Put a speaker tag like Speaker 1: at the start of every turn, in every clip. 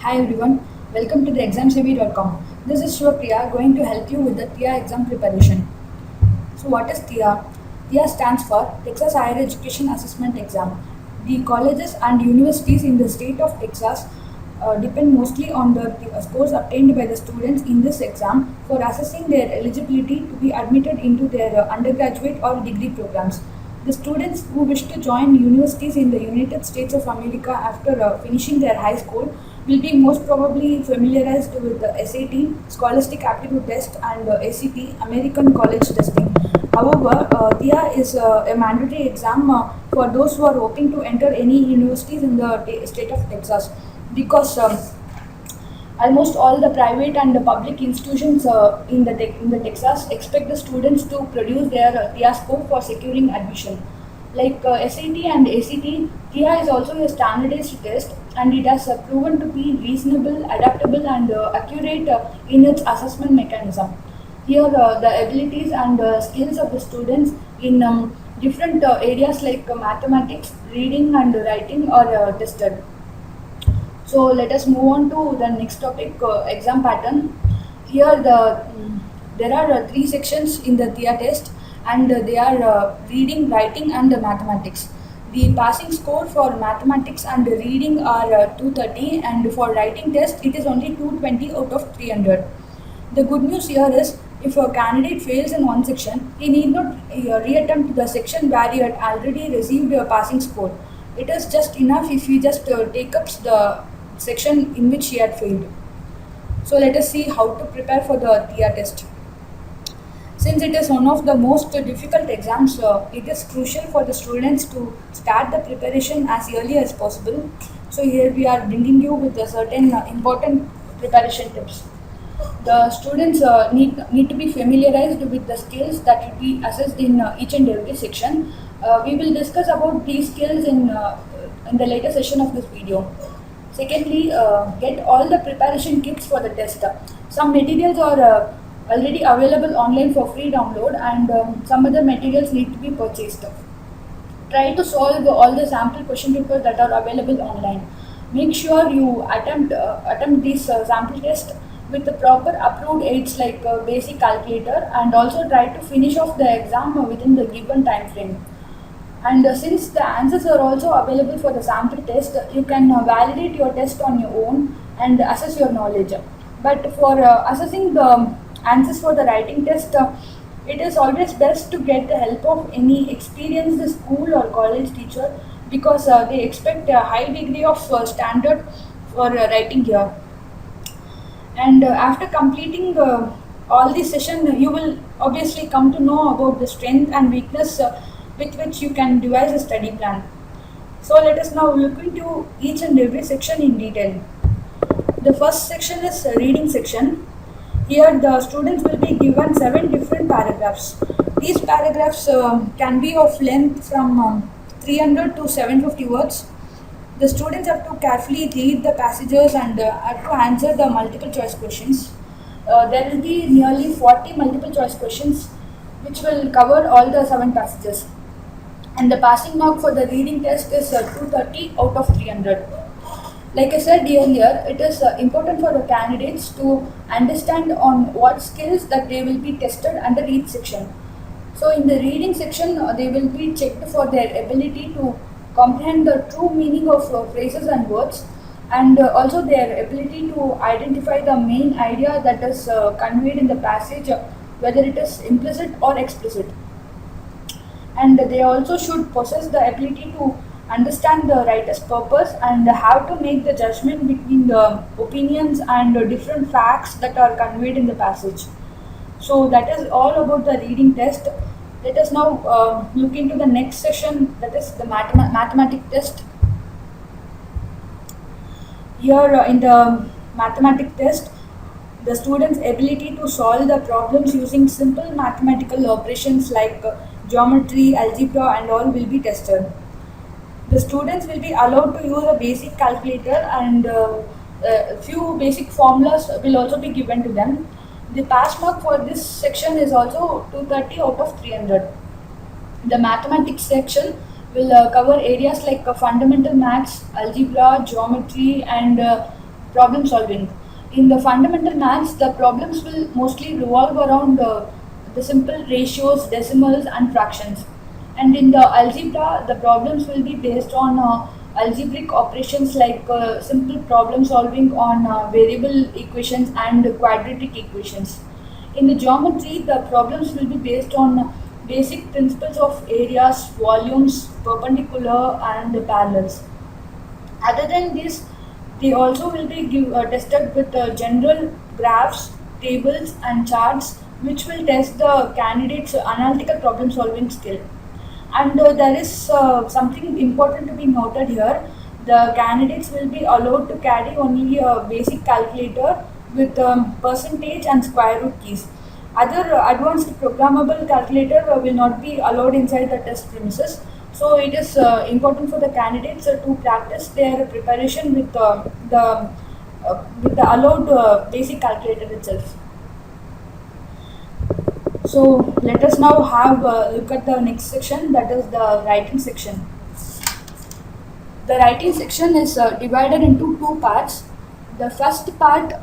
Speaker 1: Hi everyone, welcome to the examcv.com. This is Shwapriya going to help you with the THEA exam preparation. So what is THEA? THEA stands for Texas Higher Education Assessment Exam. The colleges and universities in the state of Texas depend mostly on the scores obtained by the students in this exam for assessing their eligibility to be admitted into their undergraduate or degree programs. The students who wish to join universities in the United States of America after finishing their high school will be most probably familiarized with the SAT, Scholastic Aptitude Test, and ACT, American College Testing. However, THEA is a mandatory exam for those who are hoping to enter any universities in the state of Texas because almost all the private and the public institutions in the Texas expect the students to produce their THEA score for securing admission. Like SAT and ACT, THEA is also a standardized test and it has proven to be reasonable, adaptable, and accurate in its assessment mechanism. Here, the abilities and skills of the students in different areas like mathematics, reading, and writing are tested. So let us move on to the next topic, exam pattern. Here there are three sections in the THEA test, and they are reading, writing, and mathematics. The passing score for mathematics and reading are 230, and for writing test it is only 220 out of 300. The good news here is if a candidate fails in one section, he need not reattempt the section where he had already received a passing score. It is just enough if he just take up the section in which he had failed. So let us see how to prepare for the THEA test. Since it is one of the most difficult exams, it is crucial for the students to start the preparation as early as possible. So here we are bringing you with a certain important preparation tips. The students need to be familiarized with the skills that will be assessed in each and every section. We will discuss about these skills in the later session of this video. Secondly, get all the preparation kits for the test. Some materials are already available online for free download, and some other materials need to be purchased. Try to solve all the sample question papers that are available online. Make sure you attempt this sample test with the proper approved aids like basic calculator, and also try to finish off the exam within the given time frame. And since the answers are also available for the sample test, you can validate your test on your own and assess your knowledge. But for assessing the answers for the writing test, it is always best to get the help of any experienced school or college teacher because they expect a high degree of standard for writing here. And after completing all the session, you will obviously come to know about the strength and weakness with which you can devise a study plan. So let us now look into each and every section in detail. The first section is reading section. Here the students will be given 7 different paragraphs. These paragraphs can be of length from 300 to 750 words. The students have to carefully read the passages and have to answer the multiple choice questions. There will be nearly 40 multiple choice questions which will cover all the 7 passages. And the passing mark for the reading test is 230 out of 300. Like I said earlier, it is important for the candidates to understand on what skills that they will be tested under each section. So in the reading section, they will be checked for their ability to comprehend the true meaning of phrases and words, and also their ability to identify the main idea that is conveyed in the passage, whether it is implicit or explicit. And they also should possess the ability to understand the writer's purpose and how to make the judgment between the opinions and different facts that are conveyed in the passage. So that is all about the reading test. Let us now look into the next session, that is the mathematics test. Here in the mathematics test, the student's ability to solve the problems using simple mathematical operations like geometry, algebra, and all will be tested. The students will be allowed to use a basic calculator, and a few basic formulas will also be given to them. The pass mark for this section is also 230 out of 300. The mathematics section will cover areas like fundamental maths, algebra, geometry, and problem solving. In the fundamental maths, the problems will mostly revolve around the simple ratios, decimals, and fractions. And in the algebra, the problems will be based on algebraic operations like simple problem solving on variable equations and quadratic equations. In the geometry, the problems will be based on basic principles of areas, volumes, perpendicular, and parallels. Other than this, they also will be tested with general graphs, tables, and charts, which will test the candidate's analytical problem solving skill. And there is something important to be noted here. The candidates will be allowed to carry only a basic calculator with percentage and square root keys. Other advanced programmable calculator will not be allowed inside the test premises. So it is important for the candidates to practice their preparation with the allowed basic calculator itself. So let us now have a look at the next section, that is the writing section. The writing section is divided into two parts. The first part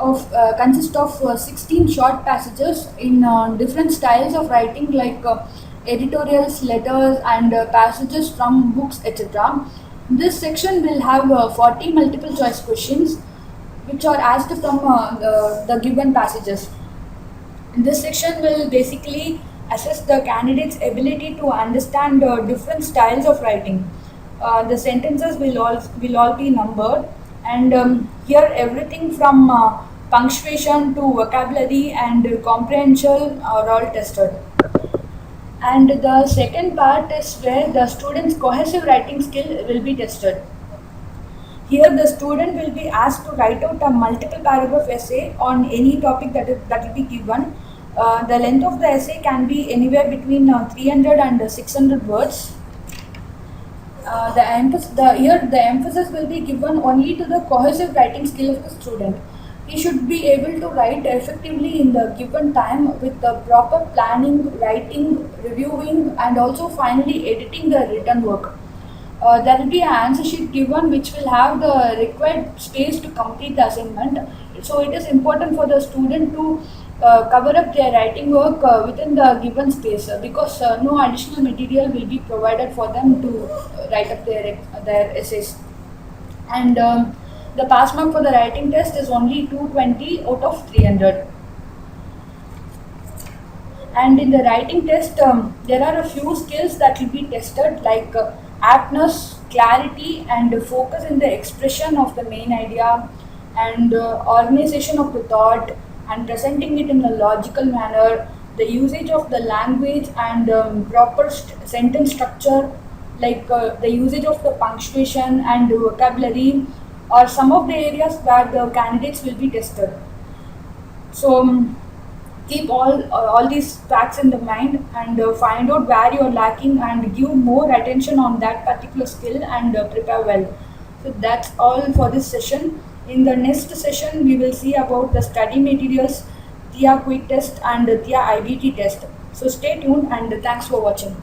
Speaker 1: consists of 16 short passages in different styles of writing like editorials, letters, and passages from books, etc. This section will have 40 multiple choice questions which are asked from the given passages. This section will basically assess the candidate's ability to understand different styles of writing. The sentences will all be numbered, and here everything from punctuation to vocabulary and comprehension are all tested. And the second part is where the student's cohesive writing skill will be tested. Here, the student will be asked to write out a multiple paragraph essay on any topic that will be given. The length of the essay can be anywhere between 300 and 600 words. The emphasis will be given only to the cohesive writing skill of the student. He should be able to write effectively in the given time with the proper planning, writing, reviewing, and also finally editing the written work. There will be an answer sheet given which will have the required space to complete the assignment. So it is important for the student to cover up their writing work within the given space because no additional material will be provided for them to write up their essays. And the pass mark for the writing test is only 220 out of 300. And in the writing test, there are a few skills that will be tested like aptness, clarity, and focus in the expression of the main idea, and organization of the thought, and presenting it in a logical manner, the usage of the language and proper sentence structure, like the usage of the punctuation and vocabulary, are some of the areas where the candidates will be tested. So keep all these facts in the mind and find out where you are lacking and give more attention on that particular skill and prepare well. So that's all for this session. In the next session, we will see about the study materials, THEA quick test and THEA IBT test. So stay tuned and thanks for watching.